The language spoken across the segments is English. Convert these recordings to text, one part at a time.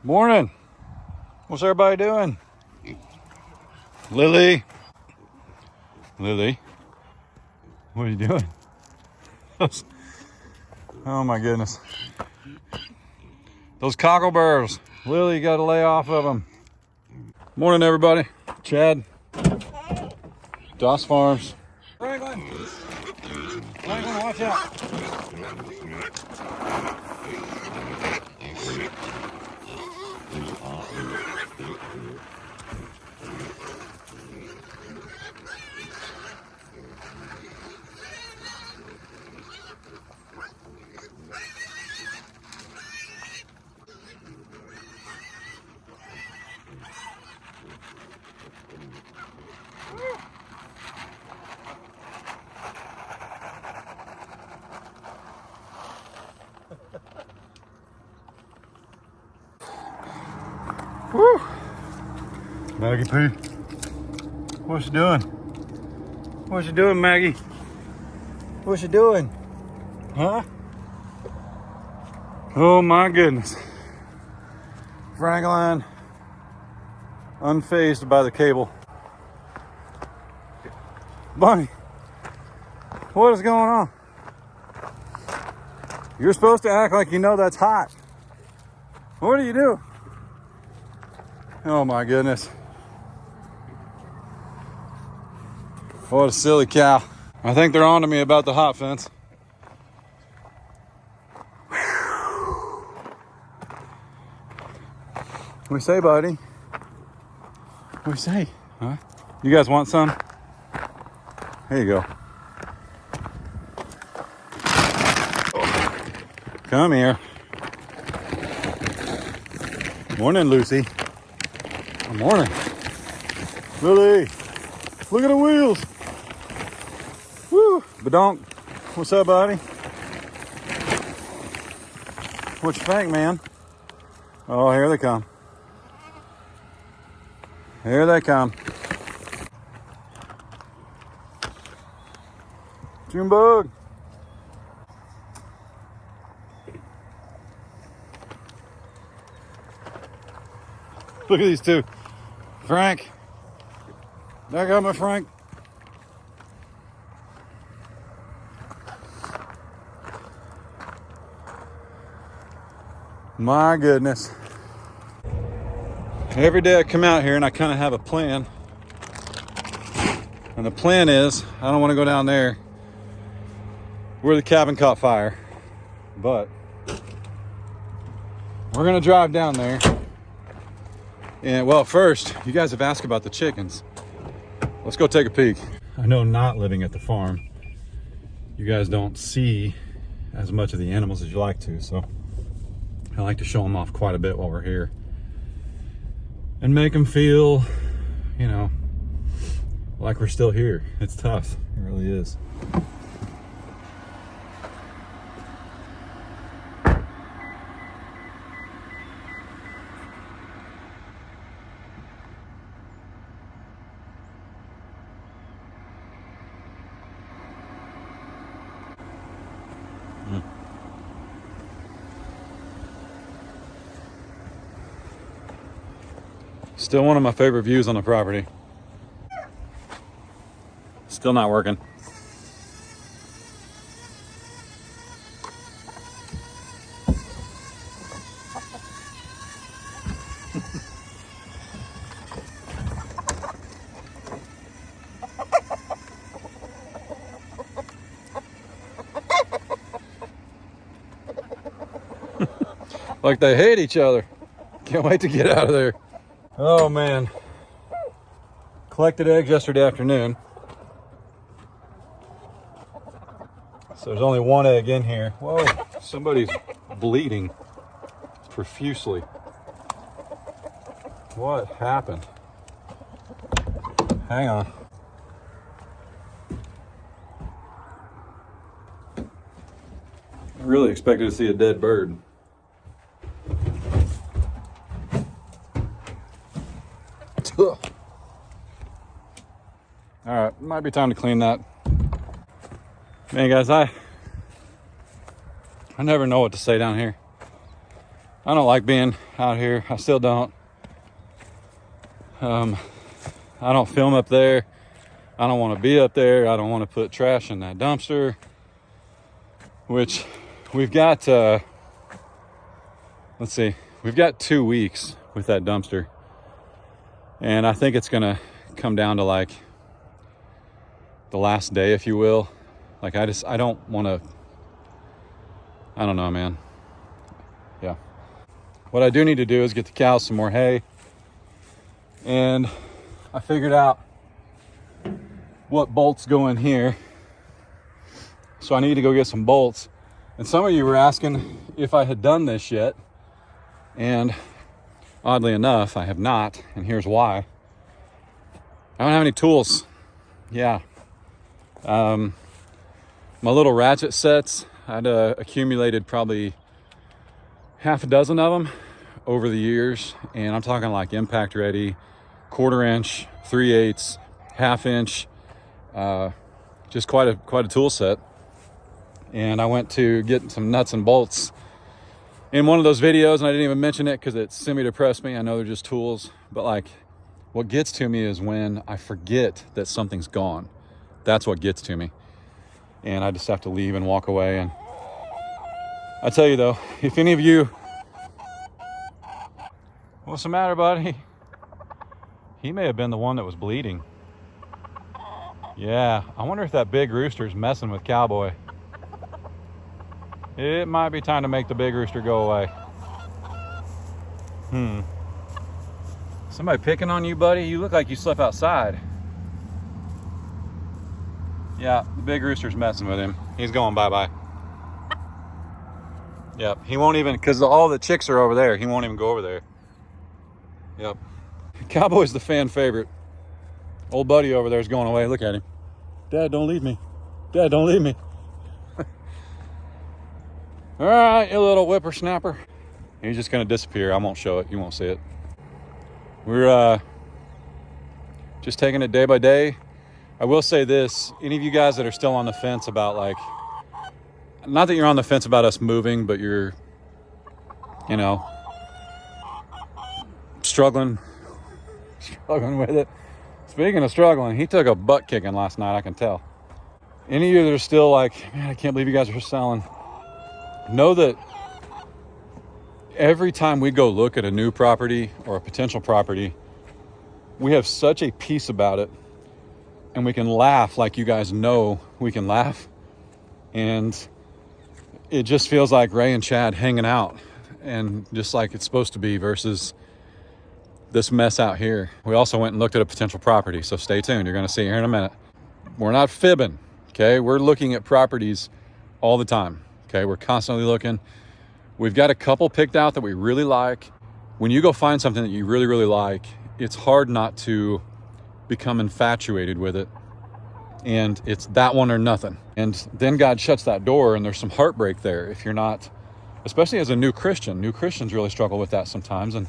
Morning. What's everybody doing? Lily. Lily. What are you doing? Oh my goodness. Those cockleburs. Lily, you gotta lay off of them. Morning everybody. Chad. Doss Farms. Franklin. Franklin, watch out. Woo! Maggie P. What you doing? What you doing, Maggie? What you doing? Huh? Oh my goodness. Franklin, unfazed by the cable. Bunny, what is going on? You're supposed to act like you know that's hot. What do you do? Oh my goodness. What a silly cow. I think they're on to me about the hot fence. What do you say, buddy? What do you say? Huh? You guys want some? Here you go. Come here. Morning, Lucy. Good morning. Lily, look at the wheels. Woo, badonk. What's up, buddy? What you think, man? Oh, here they come. Here they come. Junebug. Look at these two. Frank. I got my Frank. My goodness. Every day I come out here and I kind of have a plan. And the plan is, I don't want to go down there where the cabin caught fire. But we're going to drive down there. And well, first, you guys have asked about the chickens. Let's go take a peek. I know not living at the farm, you guys don't see as much of the animals as you like to, so I like to show them off quite a bit while we're here. And make them feel, you know, like we're still here. It's tough, it really is. Still one of my favorite views on the property. Still not working. Like they hate each other. Can't wait to get out of there. Oh man. Collected eggs yesterday afternoon. So there's only one egg in here. Whoa, somebody's bleeding profusely. What happened? Hang on. I really expected to see a dead bird. All right, might be time to clean that. Man, guys, I never know what to say down here. I don't like being out here. I still don't. I don't film up there. I don't want to be up there. I don't want to put trash in that dumpster, which we've got, let's see, we've got 2 weeks with that dumpster. And I think it's going to come down to like the last day, if you will. Like I don't want to, I don't know, man. Yeah. What I do need to do is get the cows some more hay. And I figured out what bolts go in here. So I need to go get some bolts. And some of you were asking if I had done this yet. And oddly enough, I have not. And here's why. I don't have any tools. Yeah. My little ratchet sets, I'd accumulated probably half a dozen of them over the years. And I'm talking like impact ready, 1/4 inch, 3/8, 1/2 inch, just quite a tool set. And I went to get some nuts and bolts in one of those videos, and I didn't even mention it because it semi-depressed me. I know they're just tools, but like what gets to me is when I forget that something's gone. That's what gets to me. And I just have to leave and walk away. And I tell you though, if any of you, what's the matter, buddy? He may have been the one that was bleeding. Yeah, I wonder if that big rooster's messing with Cowboy. It might be time to make the big rooster go away. Somebody picking on you, buddy? You look like you slept outside. Yeah, the big rooster's messing with him. He's going bye-bye. Yep, he won't even, because all the chicks are over there, he won't even go over there. Yep. Cowboy's the fan favorite. Old buddy over there is going away. Look at him. Dad, don't leave me. Dad, don't leave me. All right, you little whippersnapper. He's just going to disappear. I won't show it. You won't see it. We're just taking it day by day. I will say this. Any of you guys that are still on the fence about like, not that you're on the fence about us moving, but you're, you know, struggling with it. Speaking of struggling, he took a butt kicking last night, I can tell. Any of you that are still like, man, I can't believe you guys are selling. Know that every time we go look at a new property or a potential property, we have such a peace about it. And we can laugh like you guys know we can laugh. And it just feels like Ray and Chad hanging out and just like it's supposed to be versus this mess out here. We also went and looked at a potential property, so stay tuned. You're going to see here in a minute. We're not fibbing, okay? We're looking at properties all the time, okay? We're constantly looking. We've got a couple picked out that we really like. When you go find something that you really, really like, it's hard not to become infatuated with it. And it's that one or nothing. And then God shuts that door and there's some heartbreak there if you're not, especially as a new Christian. New Christians really struggle with that sometimes. And,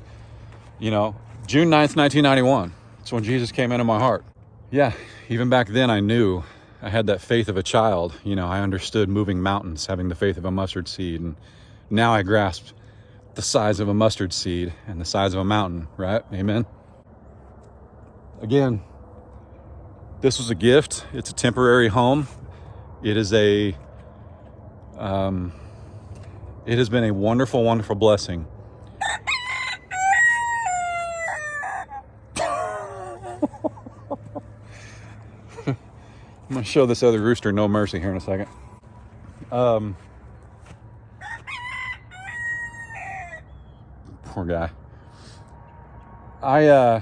you know, June 9th, 1991, that's when Jesus came into my heart. Yeah, even back then I knew I had that faith of a child. You know, I understood moving mountains, having the faith of a mustard seed. And now I grasped the size of a mustard seed and the size of a mountain, right? Amen. Again, this was a gift. It's a temporary home. It is it has been a wonderful, wonderful blessing. I'm going to show this other rooster no mercy here in a second. Poor guy. I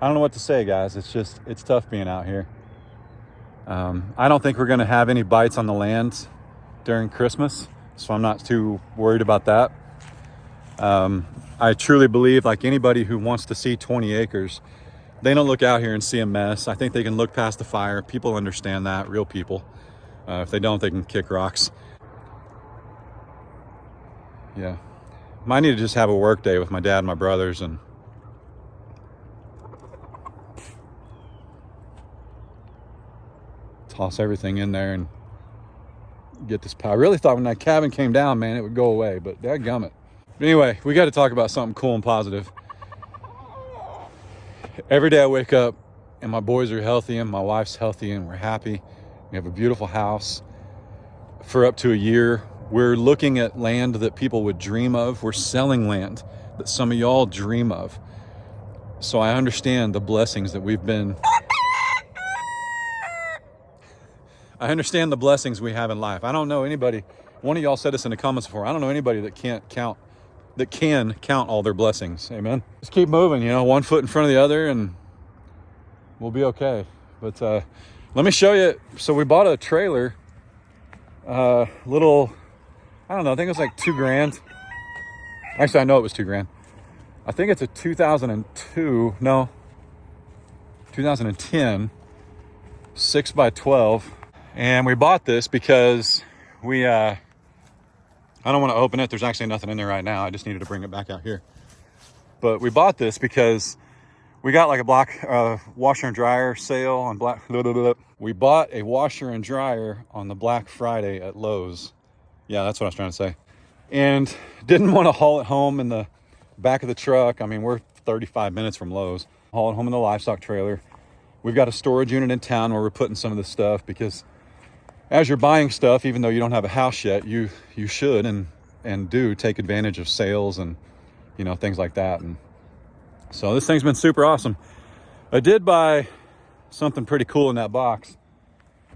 don't know what to say, guys. It's tough being out here. I don't think we're going to have any bites on the land during Christmas, so I'm not too worried about that. I truly believe, like anybody who wants to see 20 acres, they don't look out here and see a mess. I think they can look past the fire. People understand that, real people. If they don't, they can kick rocks. Yeah. Might need to just have a work day with my dad and my brothers and toss everything in there and get this power. I really thought when that cabin came down, man, it would go away, but dadgummit. Anyway, we got to talk about something cool and positive. Every day I wake up and my boys are healthy and my wife's healthy and we're happy. We have a beautiful house for up to a year. We're looking at land that people would dream of. We're selling land that some of y'all dream of. So I understand the blessings that we've been... I understand the blessings we have in life. I don't know anybody, one of y'all said this in the comments before, I don't know anybody that can count all their blessings. Amen. Just keep moving, one foot in front of the other and we'll be okay. But let me show you. So we bought a trailer, little, I don't know, I think it was like $2,000. Actually, I know it was $2,000. I think it's a 2010 6x12. And we bought this because we, I don't want to open it. There's actually nothing in there right now. I just needed to bring it back out here. But we bought this because we got like a black washer and dryer sale on Black. We bought a washer and dryer on the Black Friday at Lowe's. Yeah, that's what I was trying to say. And didn't want to haul it home in the back of the truck. I mean, we're 35 minutes from Lowe's. Haul it home in the livestock trailer. We've got a storage unit in town where we're putting some of this stuff because as you're buying stuff, even though you don't have a house yet, you should and do take advantage of sales and, things like that. And so this thing's been super awesome. I did buy something pretty cool in that box.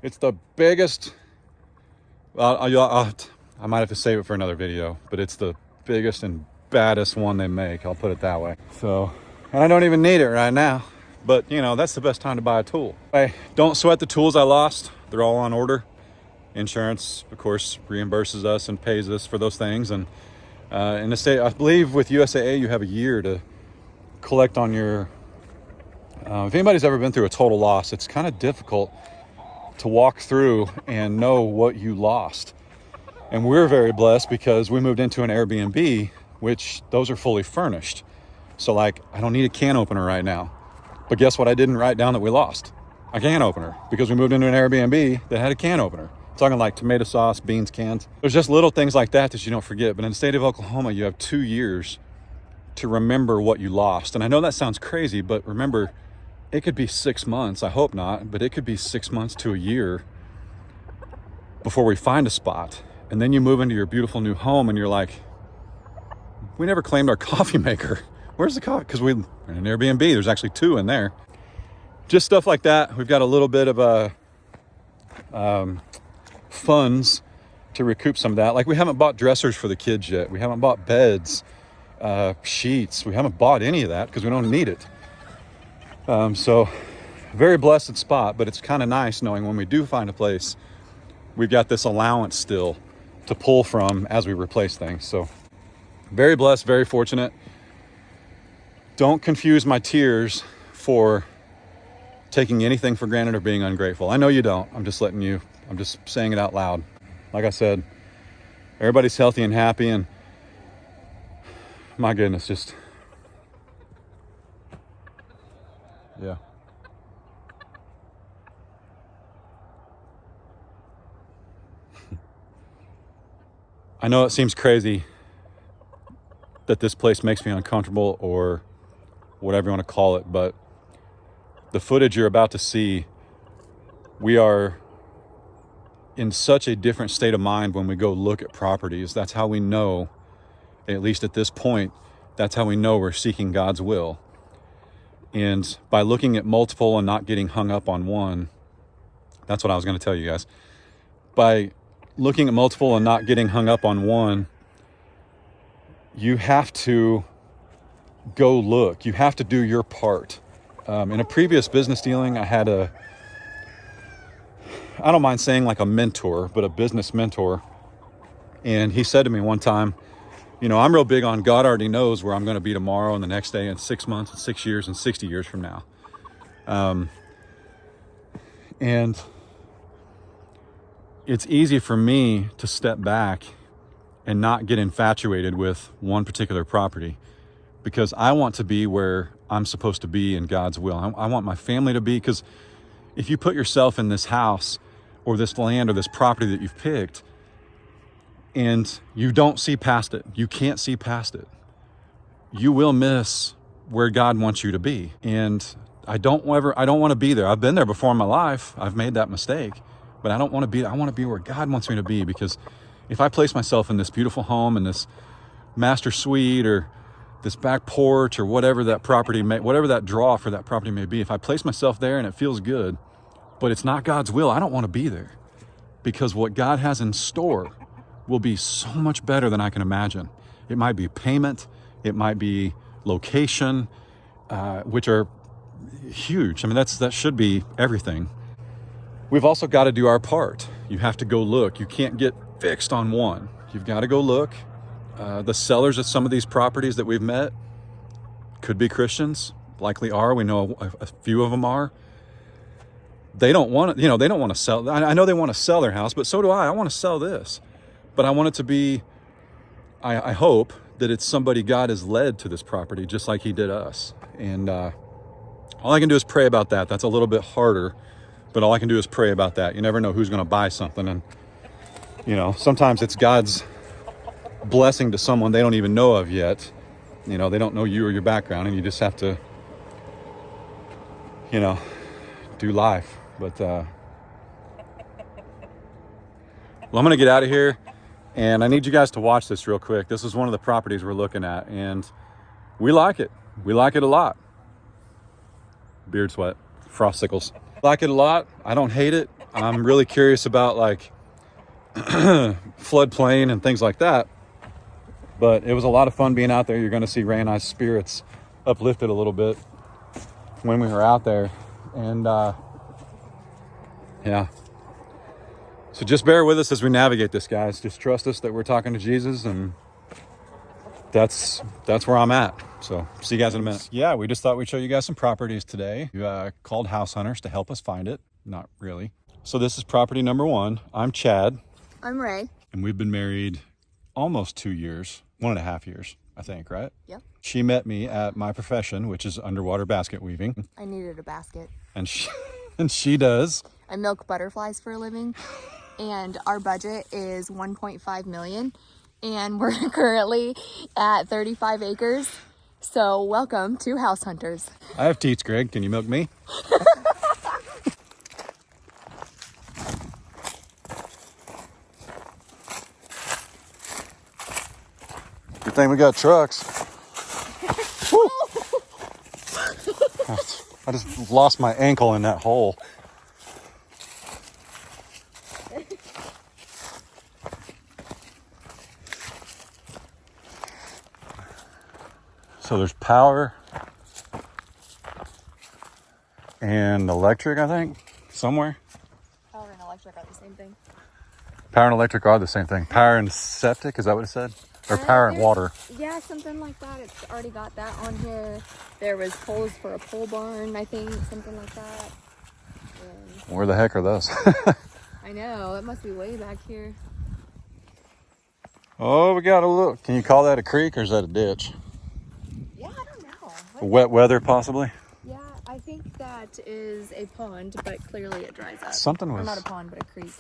It's the biggest, I might have to save it for another video, but it's the biggest and baddest one they make. I'll put it that way. So, and I don't even need it right now, but that's the best time to buy a tool. I don't sweat the tools I lost. They're all on order. Insurance, of course, reimburses us and pays us for those things. And in the state, I believe with USAA, you have a year to collect on your, if anybody's ever been through a total loss, it's kind of difficult to walk through and know what you lost. And we're very blessed because we moved into an Airbnb, which those are fully furnished. So like, I don't need a can opener right now. But guess what? I didn't write down that we lost a can opener because we moved into an Airbnb that had a can opener. Talking like tomato sauce, beans, cans. There's just little things like that that you don't forget. But in the state of Oklahoma, you have 2 years to remember what you lost. And I know that sounds crazy, but remember, it could be 6 months. I hope not, but it could be 6 months to a year before we find a spot. And then you move into your beautiful new home and you're like, we never claimed our coffee maker. Where's the coffee? Because we're in an Airbnb. There's actually 2 in there. Just stuff like that. We've got a little bit of a funds to recoup some of that. Like we haven't bought dressers for the kids yet. We haven't bought beds, sheets. We haven't bought any of that because we don't need it. So very blessed spot, but it's kind of nice knowing when we do find a place, we've got this allowance still to pull from as we replace things. So very blessed, very fortunate. Don't confuse my tears for taking anything for granted or being ungrateful. I know you don't. I'm just saying it out loud. Like I said, everybody's healthy and happy, and my goodness, just, yeah. I know it seems crazy that this place makes me uncomfortable or whatever you want to call it, but the footage you're about to see, we are in such a different state of mind when we go look at properties. That's how we know, at least at this point, that's how we know we're seeking God's will. And by looking at multiple and not getting hung up on one, that's what I was going to tell you guys. By looking at multiple and not getting hung up on one, you have to go look. You have to do your part. In a previous business dealing, I had I don't mind saying like a mentor, but a business mentor. And he said to me one time, I'm real big on God already knows where I'm going to be tomorrow and the next day and 6 months and 6 years and 60 years from now. And it's easy for me to step back and not get infatuated with one particular property because I want to be where I'm supposed to be in God's will. I want my family to be, because if you put yourself in this house or this land or this property that you've picked, and you don't see past it, you can't see past it, you will miss where God wants you to be. And I don't want to be there. I've been there before in my life. I've made that mistake, but I don't want to be. I want to be where God wants me to be, because if I place myself in this beautiful home, in this master suite, or this back porch, or whatever that property whatever that draw for that property may be, if I place myself there and it feels good, but it's not God's will, I don't want to be there, because what God has in store will be so much better than I can imagine. It might be payment, it might be location, which are huge. I mean, that should be everything. We've also got to do our part. You have to go look. You can't get fixed on one. You've got to go look. The sellers of some of these properties that we've met could be Christians, likely are. We know a few of them are. They don't want to, they don't want to sell. I know they want to sell their house, but so do I. I want to sell this, but I want it to be, I hope that it's somebody God has led to this property, just like he did us. And all I can do is pray about that. That's a little bit harder, but all I can do is pray about that. You never know who's going to buy something. And, sometimes it's God's blessing to someone they don't even know of yet. They don't know you or your background, and you just have to, do life. But, well, I'm going to get out of here, and I need you guys to watch this real quick. This is one of the properties we're looking at, and we like it. We like it a lot. Beard sweat, frost sickles. Like it a lot. I don't hate it. I'm really curious about floodplain and things like that. But it was a lot of fun being out there. You're going to see Ray and I's spirits uplifted a little bit when we were out there. And yeah. So just bear with us as we navigate this, guys. Just trust us that we're talking to Jesus, and that's where I'm at. So see you guys in a minute. Yeah, we just thought we'd show you guys some properties today. We called house hunters to help us find it. Not really. So this is property number 1. I'm Chad. I'm Ray. And we've been married almost 2 years, 1.5 years, I think, right? Yep. She met me at my profession, which is underwater basket weaving. I needed a basket. And she does. I milk butterflies for a living, and our budget is $1.5 million, and we're currently at 35 acres. So welcome to House Hunters. I have teats, Greg. Can you milk me? Good thing we got trucks. Woo! I just lost my ankle in that hole. So there's power and electric, I think, somewhere. Power and electric are the same thing. Power and electric are the same thing. Power and septic, is that what it said? Or power and water? Yeah, something like that. It's already got that on here. There was poles for a pole barn, I think, something like that. And where the heck are those? I know, it must be way back here. Oh, we gotta look. Can you call that a creek, or is that a ditch? Yeah, I don't know. Wet weather, possibly? Yeah, I think that is a pond, but clearly it dries up. Something was... Or not a pond, but a creek.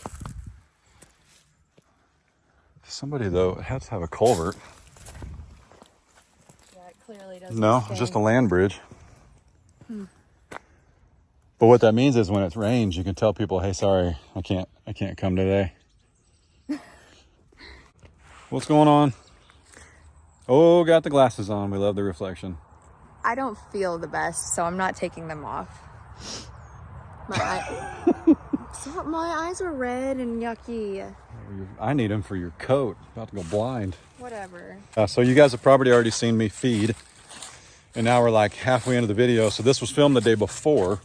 Somebody, though, had to have a culvert. Yeah, it clearly doesn't. No, it's just a land bridge. But what that means is when it rains, you can tell people, hey, sorry, I can't come today. What's going on? Oh, got the glasses on. We love the reflection. I don't feel the best, so I'm not taking them off. My eyes are red and yucky. I need them for your coat. About to go blind. Whatever. So you guys have probably already seen me feed. And now we're like halfway into the video. So this was filmed the day before.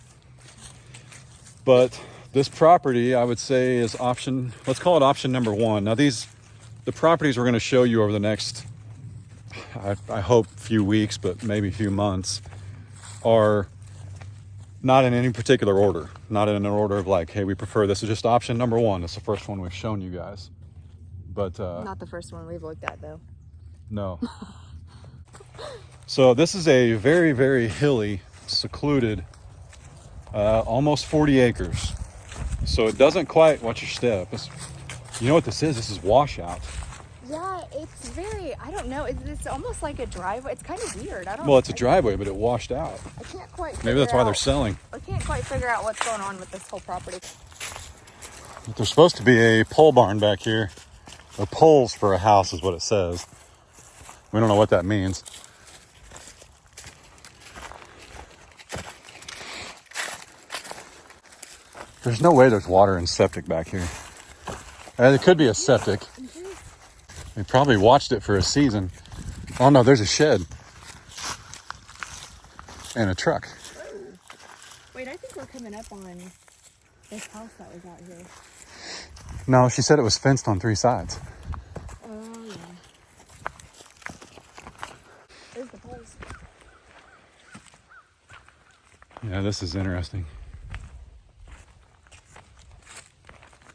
But this property, I would say, is option, let's call it option number 1. Now the properties we're going to show you over the next, I hope, few weeks, but maybe a few months, are not in any particular order. Not in an order of like, hey, we prefer this. Is just option number 1. It's the first one we've shown you guys. But not the first one we've looked at, though. No. So this is a very, very hilly, secluded, almost 40 acres. So it doesn't quite, watch your step. You know what this is? This is washout. It's very, I don't know, it's almost like a driveway. It's kind of weird. I don't Well, it's a driveway, but it washed out. I can't quite figure Maybe that's why they're out- selling. I can't quite figure out what's going on with this whole property. But there's supposed to be a pole barn back here. Or poles for a house is what it says. We don't know what that means. There's no way there's water and septic back here. It could be a septic. They probably watched it for a season. Oh no, there's a shed. And a truck. Wait, I think we're coming up on this house that was out here. No, she said it was fenced on 3 sides. Oh, yeah. There's the poles. Yeah, this is interesting.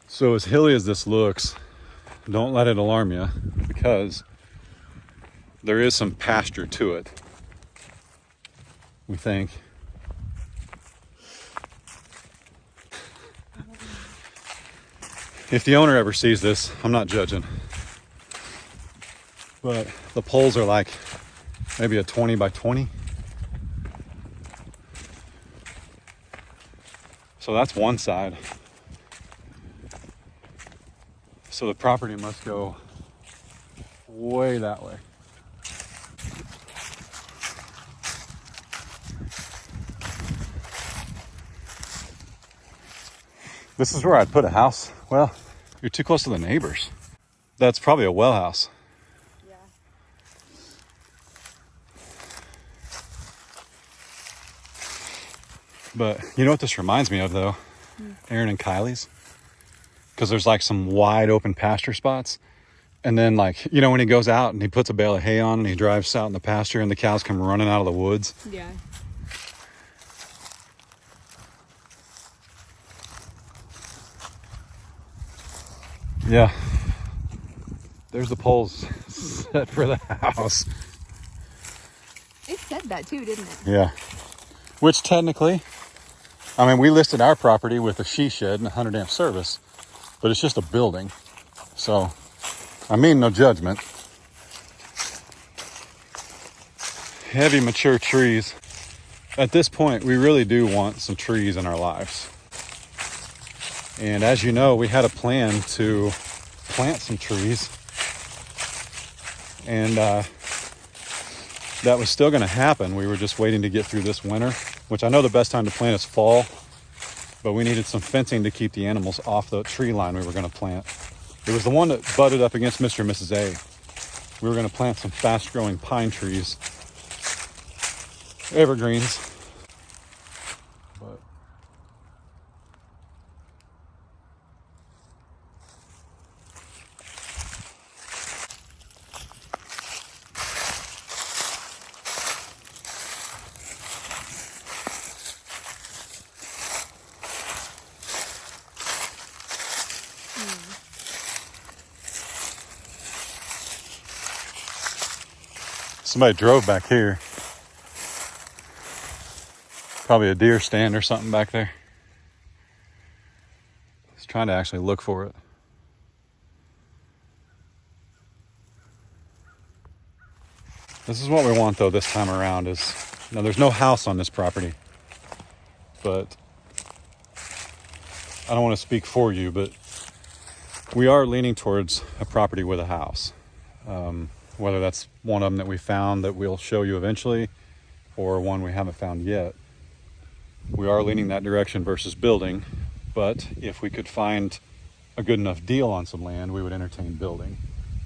So as hilly as this looks, don't let it alarm you, because there is some pasture to it, we think. If the owner ever sees this, I'm not judging. But the poles are like maybe a 20 by 20. So that's one side. So the property must go way that way. This is where I'd put a house. Well, you're too close to the neighbors. That's probably a well house. Yeah. But you know what this reminds me of, though? Aaron and Kylie's. Because there's like some wide open pasture spots. And then, like, you know, when he goes out and he puts a bale of hay on and he drives out in the pasture and the cows come running out of the woods. Yeah. Yeah. There's the poles set for the house. It said that too, didn't it? Yeah. Which technically, I mean, we listed our property with a she shed and 100 amp service, but it's just a building. So, I mean, no judgment. Heavy mature trees. At this point, we really do want some trees in our lives. And as you know, we had a plan to plant some trees. And that was still going to happen. We were just waiting to get through this winter, which I know the best time to plant is fall. But we needed some fencing to keep the animals off the tree line we were going to plant. It was the one that butted up against Mr. and Mrs. A. We were going to plant some fast-growing pine trees. Evergreens. But somebody drove back here. Probably a deer stand or something back there. He's trying to actually look for it. This is what we want, though, this time around. Now, there's no house on this property, but I don't want to speak for you, but we are leaning towards a property with a house. Whether that's one of them that we found that we'll show you eventually, or one we haven't found yet. We are leaning that direction versus building, but if we could find a good enough deal on some land, we would entertain building.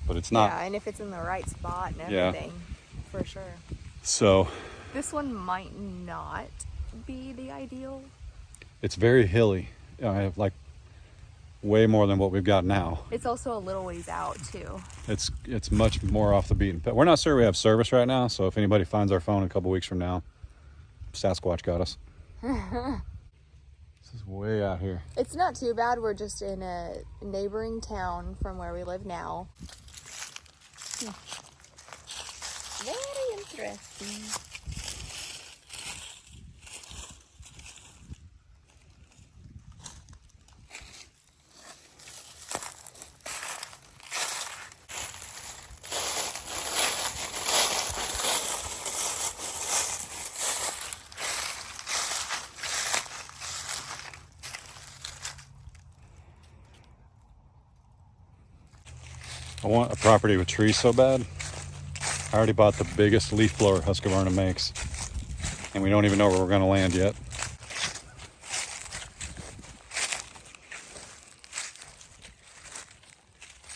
But it's not. Yeah, and if it's in the right spot and Yeah. everything, for sure. So This one might not be the ideal. it's very hilly. Like way more than what we've got now. It's also a little ways out too. It's much more off the beaten path. We're not sure we have service right now, so if anybody finds our phone a couple weeks from now, Sasquatch got us. This is way out here. It's not too bad. We're just in a neighboring town from where we live now. Very interesting. I want a property with trees so bad. I already bought the biggest leaf blower Husqvarna makes, and we don't even know where we're going to land yet.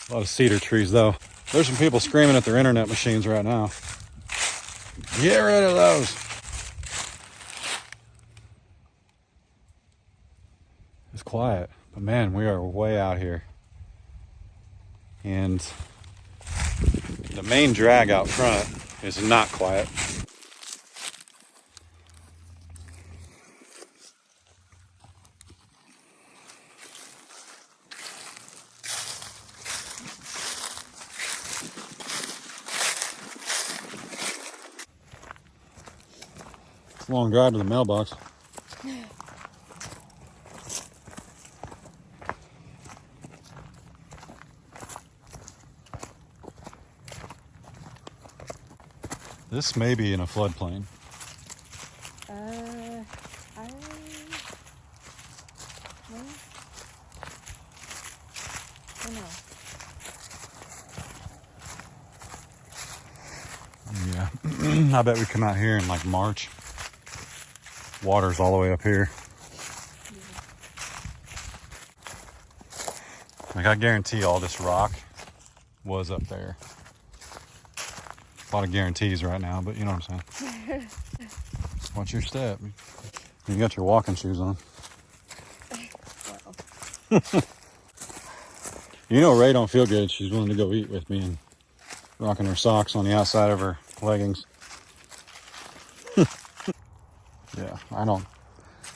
A lot of cedar trees though. There's some people screaming at their internet machines right now. Get rid of those. It's quiet, but man, we are way out here. And the main drag out front is not quiet. It's a long drive to the mailbox. This may be in a floodplain. I don't know. Yeah, I bet we come out here in like March. Water's all the way up here. Like I guarantee all this rock was up there. A lot of guarantees right now, but you know what I'm saying. Watch your step. You got your walking shoes on. You know Ray don't feel good. She's willing to go eat with me and rocking her socks on the outside of her leggings. Yeah, I don't.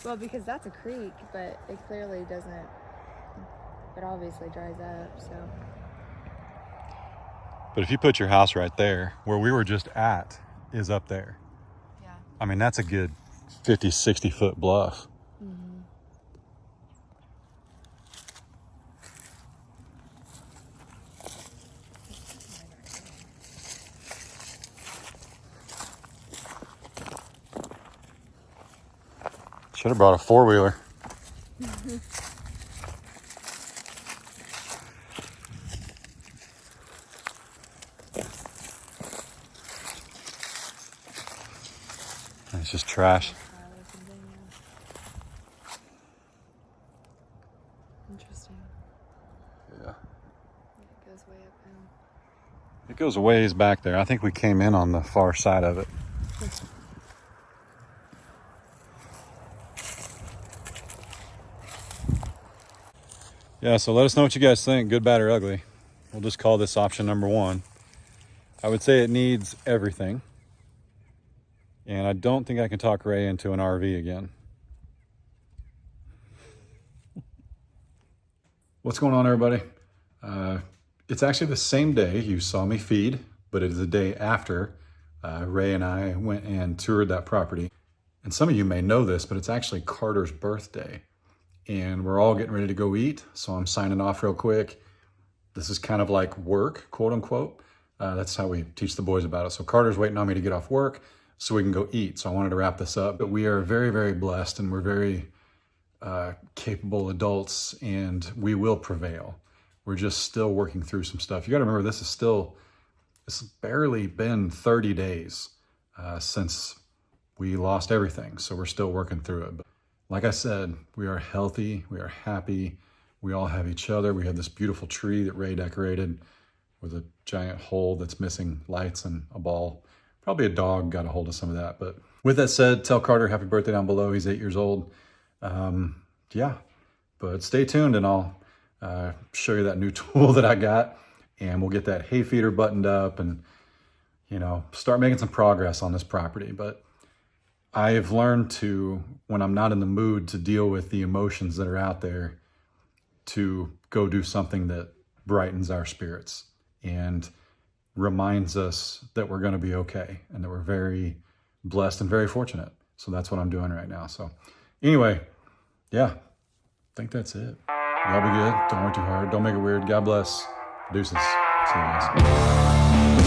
Well, because that's a creek, but it clearly doesn't. It obviously dries up, so. But if you put your house right there, where we were just at is up there. Yeah. I mean, that's a good 50, 60 foot bluff. Mm-hmm. Should have brought a four-wheeler. It's just trash. Interesting. Yeah. It goes way up now. It goes a ways back there. I think we came in on the far side of it. Yeah, so let us know what you guys think, good, bad, or ugly. We'll just call this option number one. I would say it needs everything. And I don't think I can talk Ray into an RV again. What's going on, everybody? It's actually the same day you saw me feed, but it is the day after Ray and I went and toured that property. And some of you may know this, but it's actually Carter's birthday. And we're all getting ready to go eat, so I'm signing off real quick. This is kind of like work, quote unquote. That's how we teach the boys about it. So Carter's waiting on me to get off work so we can go eat. So I wanted to wrap this up. But we are very, very blessed, and we're very capable adults, and we will prevail. We're just still working through some stuff. You got to remember, it's barely been 30 days since we lost everything. So we're still working through it. But like I said, we are healthy, we are happy, we all have each other. We have this beautiful tree that Ray decorated with a giant hole that's missing lights and a ball. Probably a dog got a hold of some of that. But with that said, tell Carter happy birthday down below. He's 8 years old. Yeah, but stay tuned and I'll show you that new tool that I got, and we'll get that hay feeder buttoned up and, you know, start making some progress on this property. But I've learned to, when I'm not in the mood to deal with the emotions that are out there, to go do something that brightens our spirits and reminds us that we're going to be okay and that we're very blessed and very fortunate. So that's what I'm doing right now. So anyway, yeah, I think that's it. Y'all be good. Don't work too hard. Don't make it weird. God bless. Deuces. See you guys.